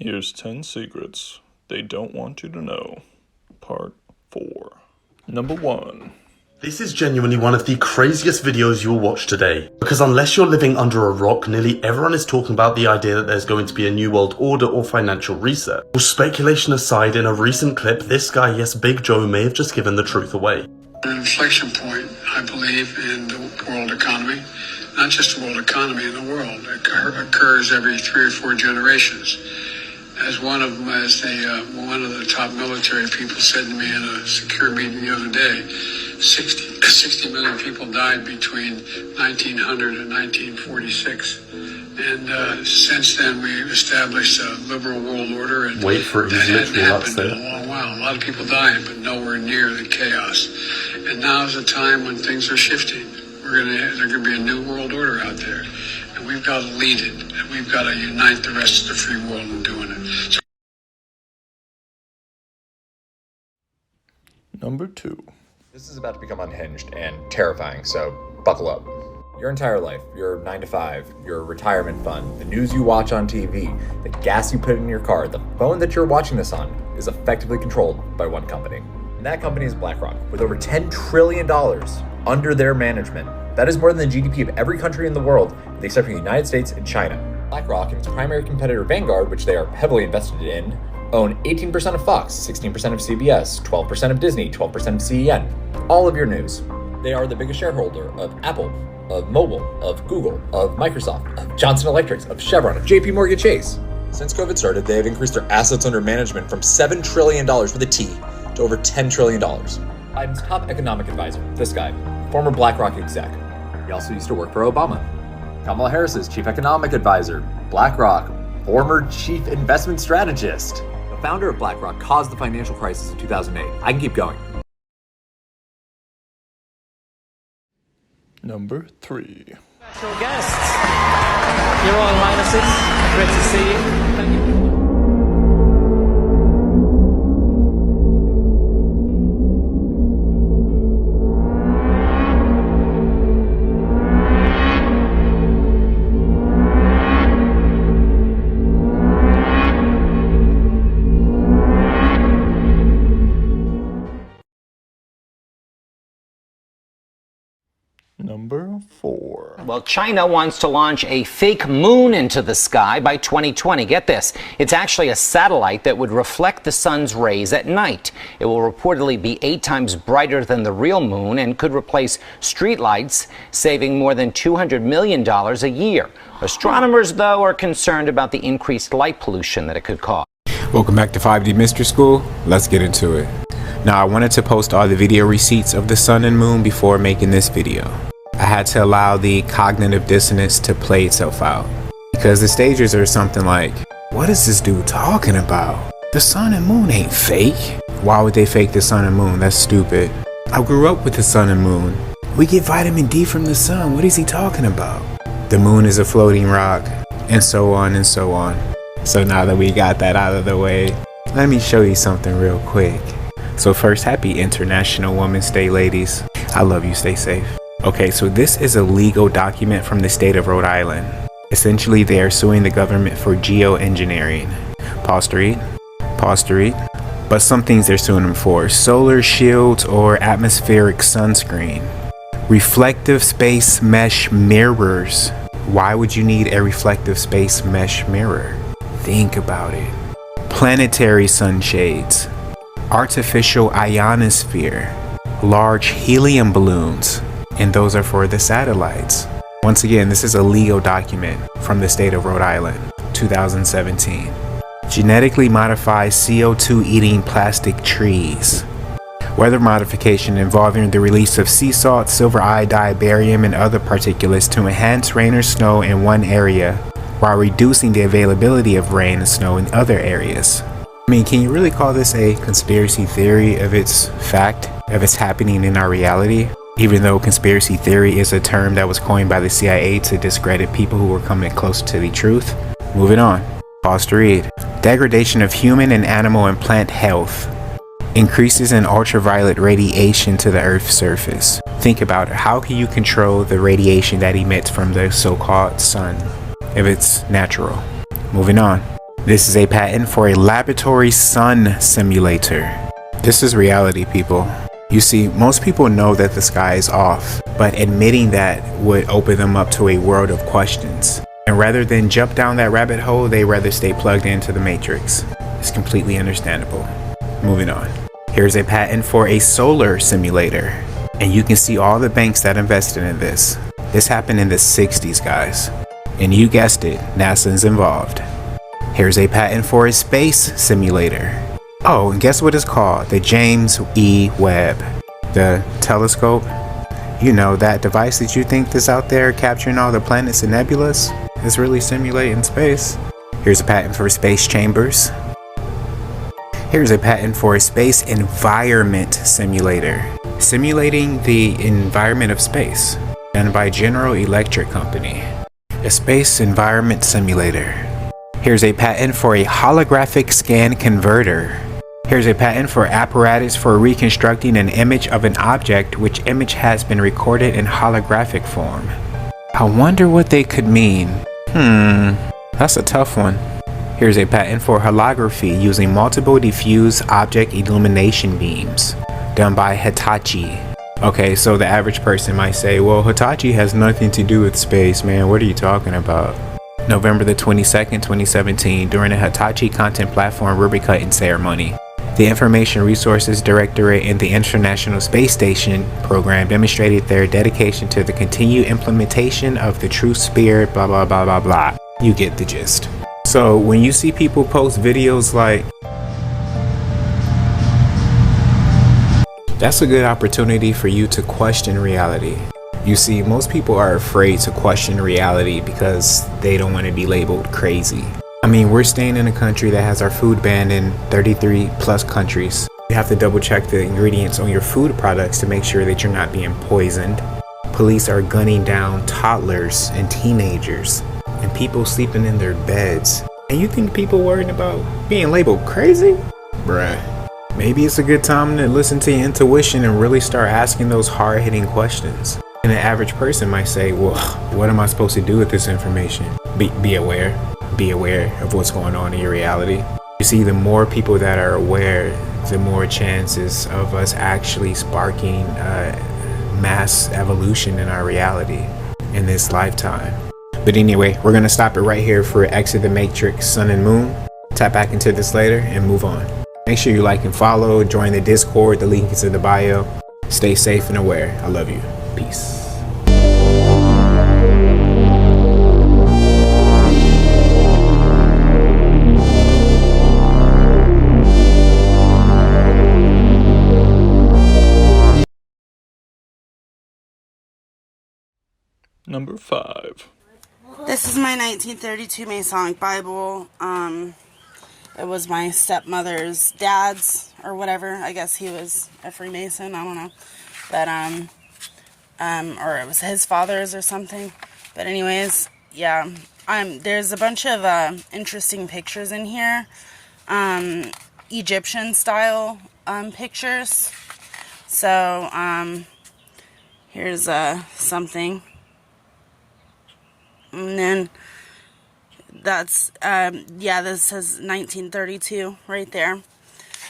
Here's 10 secrets they don't want you to know. Part 4. Number 1. This is genuinely one of the craziest videos you'll watch today, because unless you're living under a rock, nearly everyone is talking about the idea that there's going to be a new world order or financial reset. Well, speculation aside, in a recent clip, this guy, yes, Big Joe, may have just given the truth away. An inflection point, I believe, in the world economy. Not just the world economy, in the world. It occurs every 3 or 4 generations. As one of the top military people said to me in a secure meeting the other day, 60 million people died between 1900 and 1946. And since then, we've established a liberal world order. And wait for it, that hadn't happened in a long while. A lot of people dying, but nowhere near the chaos. And now is a time when things are shifting. There's going to be a new world order out there. And we've got to lead it. And we've got to unite the rest of the free world in doing it. So Number 2. This is about to become unhinged and terrifying, so buckle up. Your entire life, your 9 to 5, your retirement fund, the news you watch on TV, the gas you put in your car, the phone that you're watching this on is effectively controlled by one company. And that company is BlackRock, with over $10 trillion under their management. That is more than the GDP of every country in the world, with the exception of the United States and China. BlackRock and its primary competitor Vanguard, which they are heavily invested in, own 18% of Fox, 16% of CBS, 12% of Disney, 12% of CEN. All of your news. They are the biggest shareholder of Apple, of Mobile, of Google, of Microsoft, of Johnson Electric, of Chevron, of JP Morgan Chase. Since COVID started, they have increased their assets under management from $7 trillion with a T to over $10 trillion. Biden's top economic advisor, this guy, former BlackRock exec. He also used to work for Obama. Kamala Harris's chief economic advisor, BlackRock, former chief investment strategist. The founder of BlackRock caused the financial crisis in 2008. I can keep going. Number 3. Special guests, Your Royal Highnesses, great to see you. Thank you. Number 4. Well, China wants to launch a fake moon into the sky by 2020. Get this. It's actually a satellite that would reflect the sun's rays at night. It will reportedly be 8 times brighter than the real moon and could replace streetlights, saving more than $200 million a year. Astronomers, though, are concerned about the increased light pollution that it could cause. Welcome back to 5D Mystery School. Let's get into it. Now, I wanted to post all the video receipts of the sun and moon before making this video. I had to allow the cognitive dissonance to play itself out, because the stagers are something like, what is this dude talking about? The sun and moon ain't fake. Why would they fake the sun and moon? That's stupid. I grew up with the sun and moon. We get vitamin D from the sun. What is he talking about? The moon is a floating rock, and so on and so on. So now that we got that out of the way, let me show you something real quick. So first, happy International Women's Day, ladies. I love you, stay safe. Okay, so this is a legal document from the state of Rhode Island. Essentially, they are suing the government for geoengineering. Pause to read. Pause to read. But some things they're suing them for: solar shields or atmospheric sunscreen. Reflective space mesh mirrors. Why would you need a reflective space mesh mirror? Think about it. Planetary sunshades. Artificial ionosphere. Large helium balloons. And those are for the satellites. Once again, this is a legal document from the state of Rhode Island, 2017. Genetically modified CO2 eating plastic trees. Weather modification involving the release of sea salt, silver iodide, barium, and other particulates to enhance rain or snow in one area while reducing the availability of rain and snow in other areas. I mean, can you really call this a conspiracy theory if it's fact, if it's happening in our reality? Even though conspiracy theory is a term that was coined by the CIA to discredit people who were coming close to the truth. Moving on. Pause to read. Degradation of human and animal and plant health. Increases in ultraviolet radiation to the Earth's surface. Think about it. How can you control the radiation that emits from the so-called sun if it's natural? Moving on. This is a patent for a laboratory sun simulator. This is reality, people. You see, most people know that the sky is off, but admitting that would open them up to a world of questions. And rather than jump down that rabbit hole, they rather stay plugged into the matrix. It's completely understandable. Moving on. Here's a patent for a solar simulator. And you can see all the banks that invested in this. This happened in the 60s, guys. And you guessed it, NASA's involved. Here's a patent for a space simulator. Oh, and guess what it's called? The James E. Webb. The telescope. You know, that device that you think is out there capturing all the planets and nebulas is really simulating space. Here's a patent for space chambers. Here's a patent for a space environment simulator. Simulating the environment of space. Done by General Electric Company. A space environment simulator. Here's a patent for a holographic scan converter. Here's a patent for apparatus for reconstructing an image of an object which image has been recorded in holographic form. I wonder what they could mean. That's a tough one. Here's a patent for holography using multiple diffuse object illumination beams. Done by Hitachi. Okay, so the average person might say, well, Hitachi has nothing to do with space, man. What are you talking about? November the 22nd, 2017, during a Hitachi content platform ribbon cutting ceremony. The Information Resources Directorate and the International Space Station program demonstrated their dedication to the continued implementation of the true spirit, blah, blah, blah, blah, blah. You get the gist. So when you see people post videos like, that's a good opportunity for you to question reality. You see, most people are afraid to question reality because they don't want to be labeled crazy. I mean, we're staying in a country that has our food banned in 33 plus countries. You have to double check the ingredients on your food products to make sure that you're not being poisoned. Police are gunning down toddlers and teenagers and people sleeping in their beds. And you think people worried about being labeled crazy? Bruh. Maybe it's a good time to listen to your intuition and really start asking those hard-hitting questions. And an average person might say, well, what am I supposed to do with this information? Be aware. Be aware of what's going on in your reality. You see, the more people that are aware, the more chances of us actually sparking mass evolution in our reality in this lifetime. But anyway, we're gonna stop it right here for Exit the Matrix, Sun and Moon. Tap back into this later and move on. Make sure you like and follow, join the Discord, the link is in the bio. Stay safe and aware. I love you. Peace. Number 5. This is my 1932 Masonic Bible. It was my stepmother's dad's or whatever. I guess he was a Freemason. I don't know. But, or it was his father's or something. But anyways, yeah. There's a bunch of interesting pictures in here. Egyptian style pictures. So, here's something. And then that's, this says 1932 right there.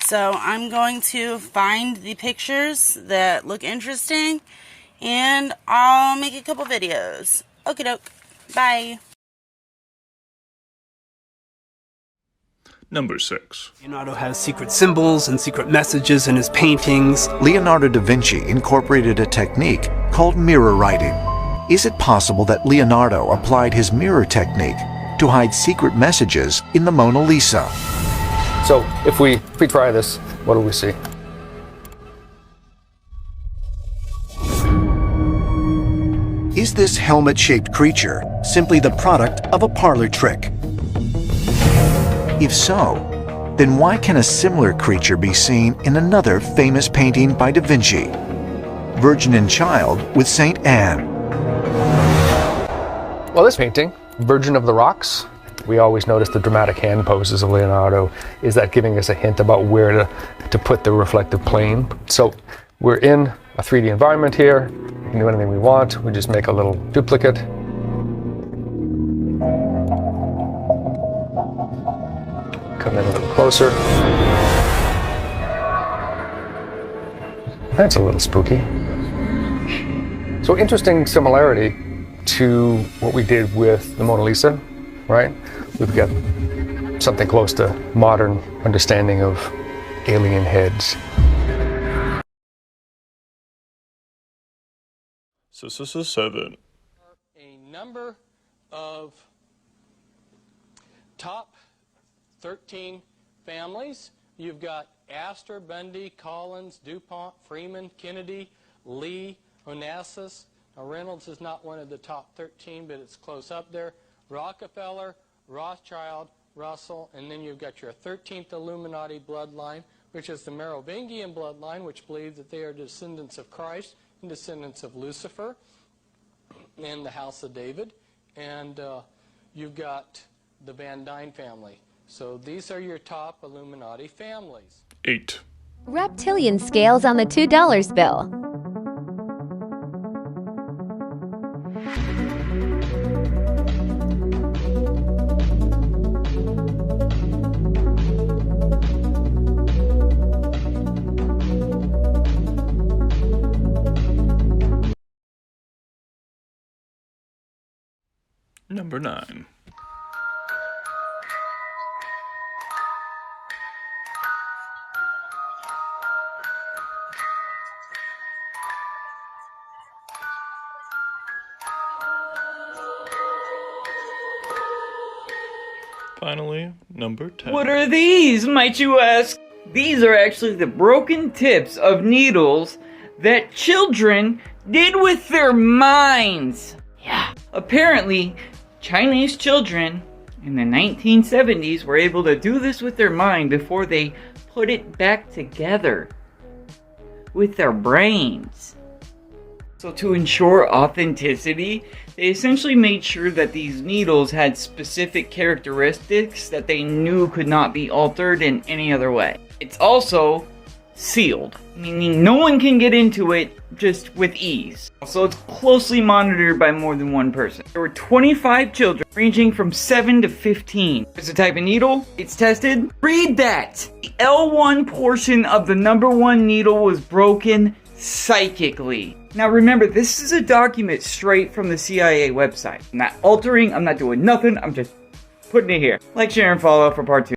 So I'm going to find the pictures that look interesting and I'll make a couple videos. Okie doke. Bye. Number 6. Leonardo has secret symbols and secret messages in his paintings. Leonardo da Vinci incorporated a technique called mirror writing. Is it possible that Leonardo applied his mirror technique to hide secret messages in the Mona Lisa? So if we try this, what do we see? Is this helmet-shaped creature simply the product of a parlor trick? If so, then why can a similar creature be seen in another famous painting by da Vinci, Virgin and Child with Saint Anne? Well, this painting, Virgin of the Rocks, we always notice the dramatic hand poses of Leonardo. Is that giving us a hint about where to put the reflective plane? So we're in a 3D environment here. We can do anything we want. We just make a little duplicate. Come in a little closer. That's a little spooky. So interesting similarity to what we did with the Mona Lisa, right? We've got something close to modern understanding of alien heads. So 7. A number of top 13 families. You've got Astor, Bundy, Collins, DuPont, Freeman, Kennedy, Lee, Onassis. Now Reynolds is not one of the top 13, but it's close up there. Rockefeller, Rothschild, Russell, and then you've got your 13th Illuminati bloodline, which is the Merovingian bloodline, which believe that they are descendants of Christ and descendants of Lucifer and the House of David. And you've got the Van Dyne family. So these are your top Illuminati families. 8. Reptilian scales on the $2 bill. Number 9. Finally, number 10. What are these, might you ask? These are actually the broken tips of needles that children did with their minds. Yeah. Apparently, Chinese children in the 1970s were able to do this with their mind before they put it back together with their brains. So to ensure authenticity, they essentially made sure that these needles had specific characteristics that they knew could not be altered in any other way. It's also sealed, meaning no one can get into it just with ease. So it's closely monitored by more than one person. There were 25 children ranging from 7 to 15. It's a type of needle. It's tested. Read that! The L1 portion of the number 1 needle was broken psychically. Now remember, this is a document straight from the CIA website. I'm not altering, I'm not doing nothing, I'm just putting it here. Like, share, and follow for part 2.